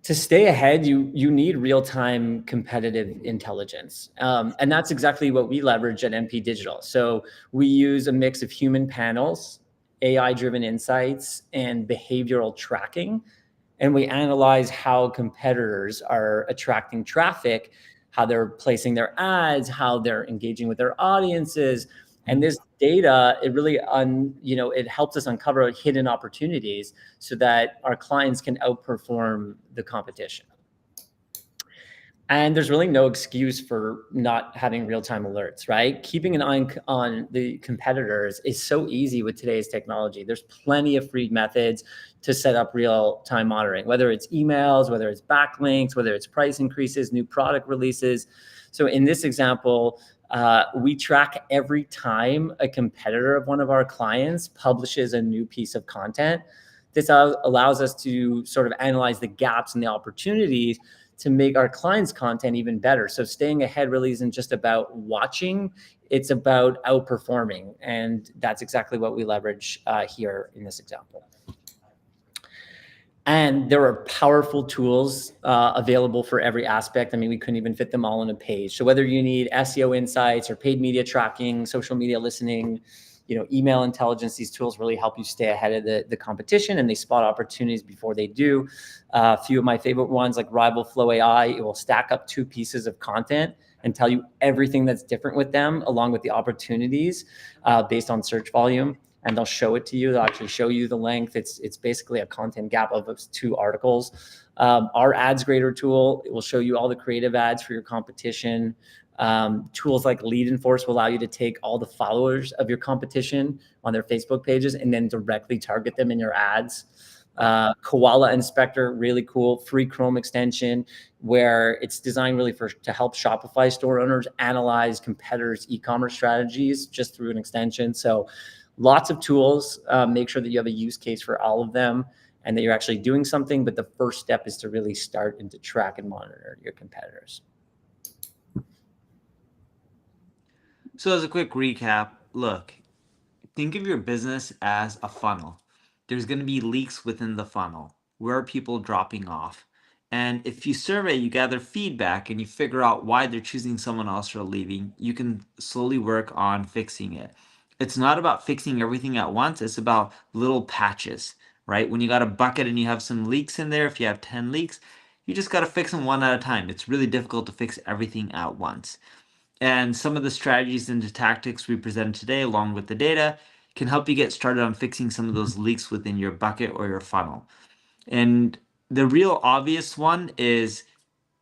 To stay ahead, you need real-time competitive intelligence. And that's exactly what we leverage at MP Digital. So we use a mix of human panels, AI-driven insights, and behavioral tracking. And we analyze how competitors are attracting traffic, how they're placing their ads, how they're engaging with their audiences, And this data, it really, it helps us uncover hidden opportunities so that our clients can outperform the competition. And there's really no excuse for not having real-time alerts, right? Keeping an eye on the competitors is so easy with today's technology. There's plenty of free methods to set up real-time monitoring, whether it's emails, whether it's backlinks, whether it's price increases, new product releases. So in this example, we track every time a competitor of one of our clients publishes a new piece of content. This allows us to sort of analyze the gaps and the opportunities to make our clients' content even better. So staying ahead really isn't just about watching, it's about outperforming. And that's exactly what we leverage here in this example. And there are powerful tools available for every aspect. I mean, we couldn't even fit them all on a page. So whether you need SEO insights or paid media tracking, social media listening, email intelligence, these tools really help you stay ahead of the competition, and they spot opportunities before they do. A few of my favorite ones like RivalFlow AI, it will stack up two pieces of content and tell you everything that's different with them, along with the opportunities based on search volume. And they'll show it to you. They'll actually show you the length. It's basically a content gap of 2 articles. Our ads grader tool, it will show you all the creative ads for your competition. Tools like Leadinforce will allow you to take all the followers of your competition on their Facebook pages and then directly target them in your ads. Koala Inspector, really cool, free Chrome extension where it's designed really to help Shopify store owners analyze competitors' e-commerce strategies just through an extension. So lots of tools. Make sure that you have a use case for all of them and that you're actually doing something. But the first step is to really start and to track and monitor your competitors. So as a quick recap, look, think of your business as a funnel. There's going to be leaks within the funnel. Where are people dropping off? And if you survey, you gather feedback and you figure out why they're choosing someone else or leaving, you can slowly work on fixing it. It's not about fixing everything at once. It's about little patches, right? When you got a bucket and you have some leaks in there, if you have 10 leaks, you just got to fix them one at a time. It's really difficult to fix everything at once. And some of the strategies and tactics we presented today, along with the data, can help you get started on fixing some of those leaks within your bucket or your funnel. And the real obvious one is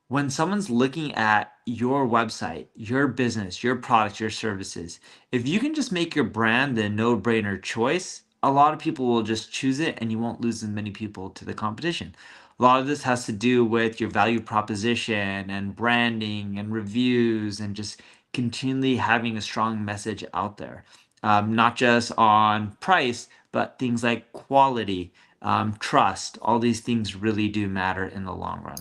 when someone's looking at your website, your business, your products, your services, if you can just make your brand the no-brainer choice, a lot of people will just choose it and you won't lose as many people to the competition. A lot of this has to do with your value proposition and branding and reviews and just continually having a strong message out there. Not just on price, but things like quality, trust. All these things really do matter in the long run.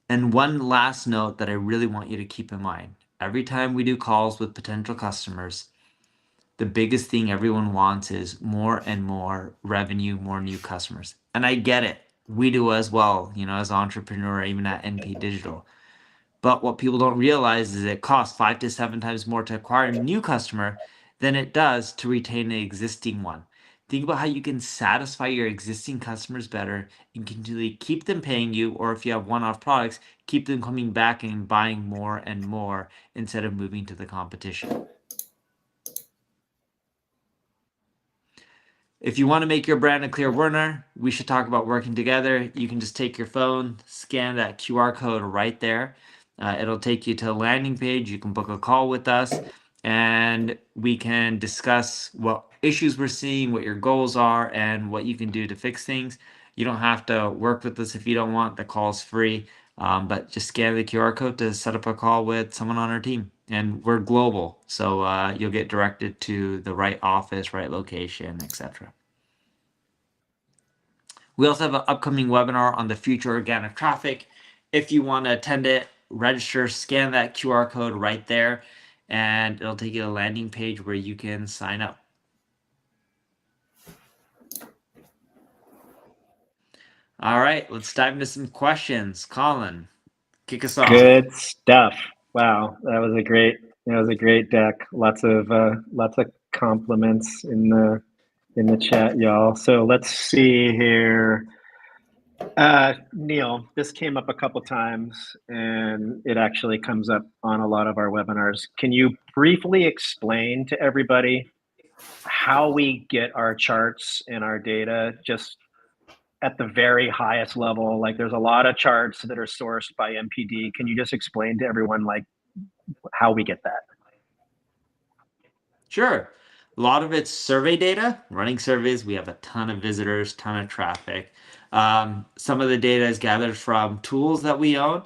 And one last note that I really want you to keep in mind. Every time we do calls with potential customers, the biggest thing everyone wants is more and more revenue, more new customers. And I get it. We do as well, as an entrepreneur, even at NP Digital. But what people don't realize is it costs 5 to 7 times more to acquire a new customer than it does to retain an existing one. Think about how you can satisfy your existing customers better and continually keep them paying you, or if you have one-off products, keep them coming back and buying more and more instead of moving to the competition. If you want to make your brand a clear winner, we should talk about working together. You can just take your phone, scan that QR code right there. It'll take you to a landing page. You can book a call with us and we can discuss what issues we're seeing, what your goals are, and what you can do to fix things. You don't have to work with us if you don't want. The call's free, but just scan the QR code to set up a call with someone on our team. And we're global, so you'll get directed to the right office, right location, etc. We also have an upcoming webinar on the future organic traffic. If you want to attend it, register, scan that QR code right there, and it'll take you to a landing page where you can sign up. All right, let's dive into some questions. Colin, kick us off. Good stuff. Wow, that was a great deck. Lots of compliments in the chat, y'all. So let's see here. Neil, this came up a couple times and it actually comes up on a lot of our webinars. Can you briefly explain to everybody how we get our charts and our data just at the very highest level? Like there's a lot of charts that are sourced by MPD. Can you just explain to everyone like how we get that? Sure. A lot of it's survey data, running surveys. We have a ton of visitors, ton of traffic. Some of the data is gathered from tools that we own.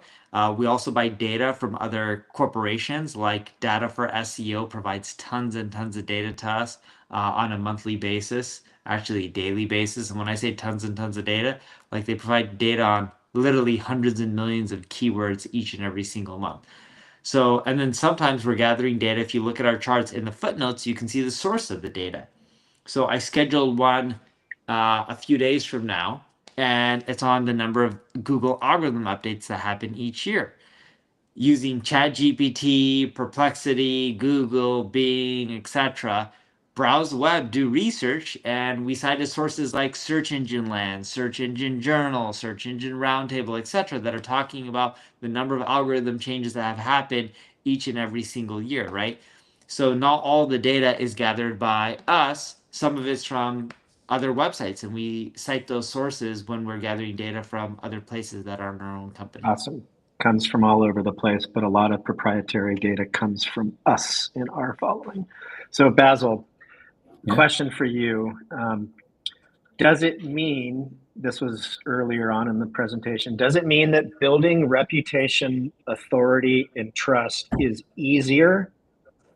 We also buy data from other corporations, like Data for SEO provides tons and tons of data to us on a monthly basis, actually daily basis. And when I say tons and tons of data, like they provide data on literally hundreds and millions of keywords each and every single month. So, and then sometimes we're gathering data. If you look at our charts in the footnotes, you can see the source of the data. So I scheduled one a few days from now, and it's on the number of Google algorithm updates that happen each year. Using ChatGPT, Perplexity, Google, Bing, etc., browse the web, do research, and we cited sources like Search Engine Land, Search Engine Journal, Search Engine Roundtable, etc., that are talking about the number of algorithm changes that have happened each and every single year, right? So not all the data is gathered by us. Some of it's from other websites, and we cite those sources when we're gathering data from other places that aren't our own company. Awesome. Comes from all over the place, but a lot of proprietary data comes from us in our following. So Basil, question for you. Does it mean, this was earlier on in the presentation, does it mean that building reputation, authority, and trust is easier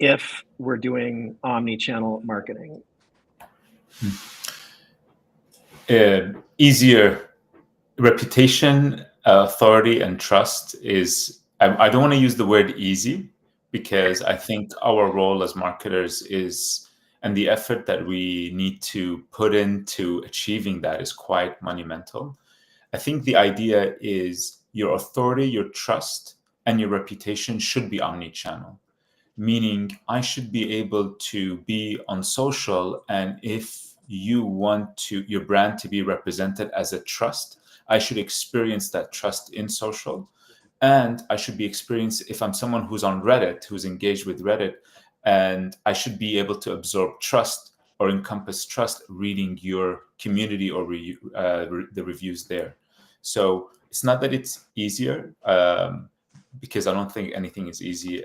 if we're doing omni-channel marketing? Easier. Reputation, authority, and trust is, I don't want to use the word easy, because I think our role as marketers is, and the effort that we need to put into achieving that is quite monumental. I think the idea is your authority, your trust, and your reputation should be omni-channel, meaning I should be able to be on social, and if you want your brand to be represented as a trust, I should experience that trust in social. And I should be experienced, if I'm someone who's on Reddit, who's engaged with Reddit, and I should be able to absorb trust or encompass trust reading your community or the reviews there. So it's not that it's easier, because I don't think anything is easy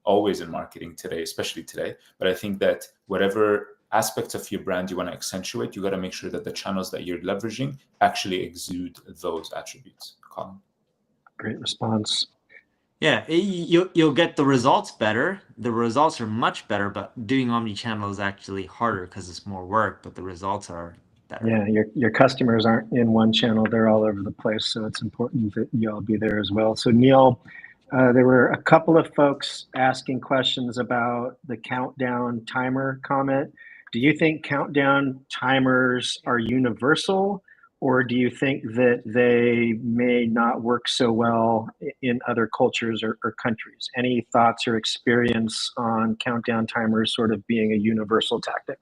always in marketing today, especially today. But I think that whatever aspects of your brand you want to accentuate, you got to make sure that the channels that you're leveraging actually exude those attributes. Colin. Great response. Yeah, you'll get the results better. The results are much better, but doing omni-channel is actually harder because it's more work, but the results are better. Yeah, your customers aren't in one channel, they're all over the place, so it's important that you all be there as well. So Neil, there were a couple of folks asking questions about the countdown timer comment. Do you think countdown timers are universal, or do you think that they may not work so well in other cultures or countries? Any thoughts or experience on countdown timers sort of being a universal tactic?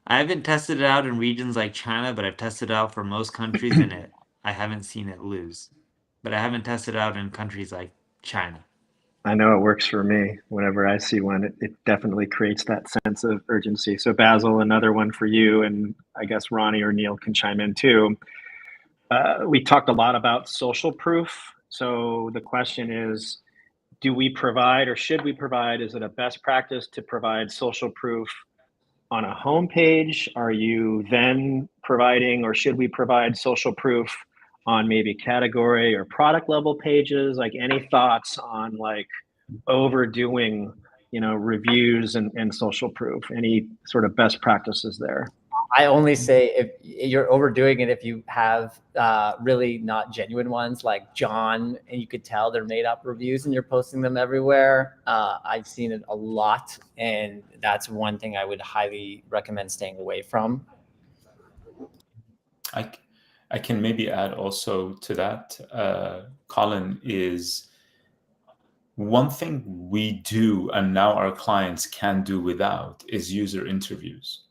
I haven't tested it out in regions like China, but I've tested it out for most countries, and I haven't seen it lose. But I haven't tested it out in countries like China. I know it works for me. Whenever I see one, it definitely creates that sense of urgency. So Basil, another one for you, and I guess Ronnie or Neil can chime in too. We talked a lot about social proof. So the question is, do we provide, or should we provide, is it a best practice to provide social proof on a homepage? Are you then providing, or should we provide social proof on maybe category or product level pages? Like, any thoughts on like overdoing, reviews and social proof? Any sort of best practices there? I only say if you're overdoing it, if you have really not genuine ones like John, and you could tell they're made up reviews and you're posting them everywhere. I've seen it a lot, and that's one thing I would highly recommend staying away from. I can maybe add also to that, Colin, is one thing we do and now our clients can do without is user interviews.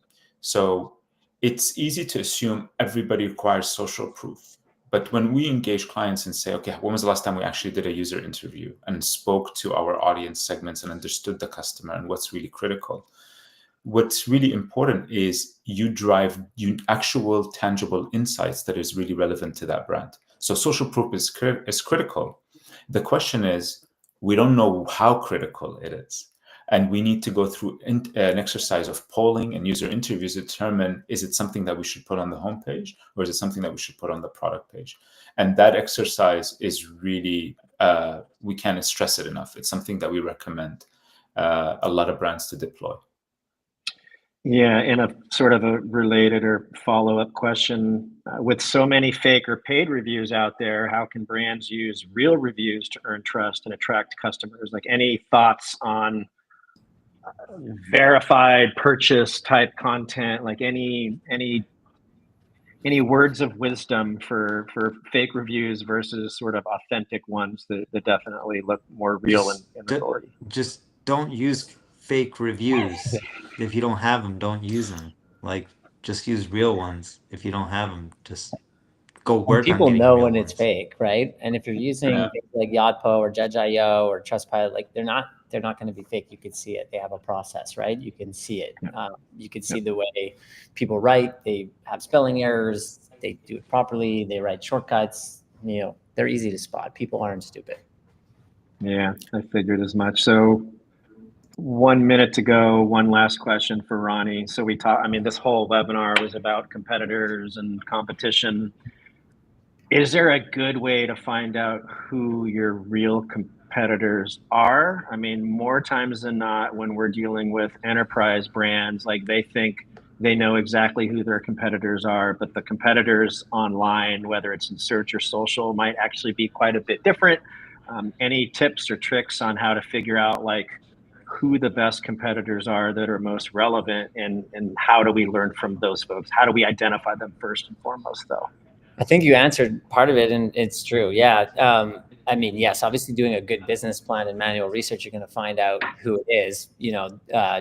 So it's easy to assume everybody requires social proof. But when we engage clients and say, okay, when was the last time we actually did a user interview and spoke to our audience segments and understood the customer and what's really critical? What's really important is you drive actual tangible insights that is really relevant to that brand. So social proof is critical. The question is, we don't know how critical it is. And we need to go through an exercise of polling and user interviews to determine, is it something that we should put on the homepage or is it something that we should put on the product page? And that exercise is really, we can't stress it enough. It's something that we recommend a lot of brands to deploy. Yeah, and a sort of a related or follow-up question, with so many fake or paid reviews out there, how can brands use real reviews to earn trust and attract customers? Like, any thoughts on verified purchase type content, like any words of wisdom for fake reviews versus sort of authentic ones that definitely look more real and authority? Just don't use fake reviews. If you don't have them, don't use them. Like, just use real ones. If you don't have them, just go work on People getting know real when it's ones. fake, right? And if you're using Yeah. things like Yotpo or Judge.io or Trustpilot, like they're not going to be fake. You could see it. They have a process, right? You can see it. You can see the way people write. They have spelling errors. They do it properly. They write shortcuts. You know, they're easy to spot. People aren't stupid. Yeah, I figured as much. So 1 minute to go. One last question for Ronnie. So we talked, I mean, this whole webinar was about competitors and competition. Is there a good way to find out who your real competitors are? I mean, more times than not, when we're dealing with enterprise brands, like, they think they know exactly who their competitors are, but the competitors online, whether it's in search or social, might actually be quite a bit different. Any tips or tricks on how to figure out, like, who the best competitors are that are most relevant, and how do we learn from those folks? How do we identify them first and foremost, though? I think you answered part of it, and it's true. Yeah. I mean, yes, obviously doing a good business plan and manual research, you're going to find out who it is,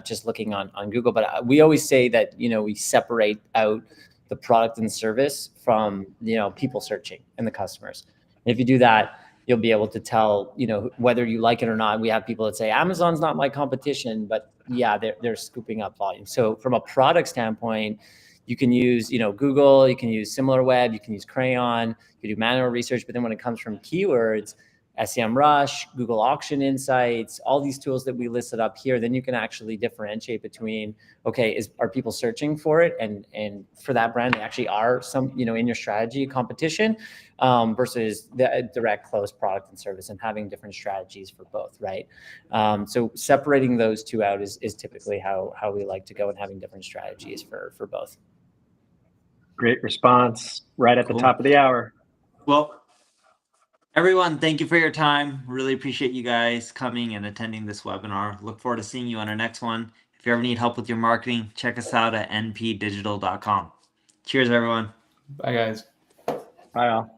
just looking on Google. But we always say that, we separate out the product and service from, people searching and the customers. And if you do that, you'll be able to tell, whether you like it or not. We have people that say Amazon's not my competition, but yeah, they're scooping up volume. So from a product standpoint, you can use, Google, you can use SimilarWeb, you can use Crayon, you can do manual research. But then when it comes from keywords, SEMrush, Google Auction Insights, all these tools that we listed up here, then you can actually differentiate between, okay, are people searching for it? And for that brand, they actually are some, in your strategy competition, versus the direct close product and service, and having different strategies for both, right? So separating those two out is typically how we like to go, and having different strategies for both. Great response. Right at the Cool. top of the hour. Well, everyone, thank you for your time. Really appreciate you guys coming and attending this webinar. Look forward to seeing you on our next one. If you ever need help with your marketing, check us out at npdigital.com. Cheers, everyone. Bye, guys. Bye, all.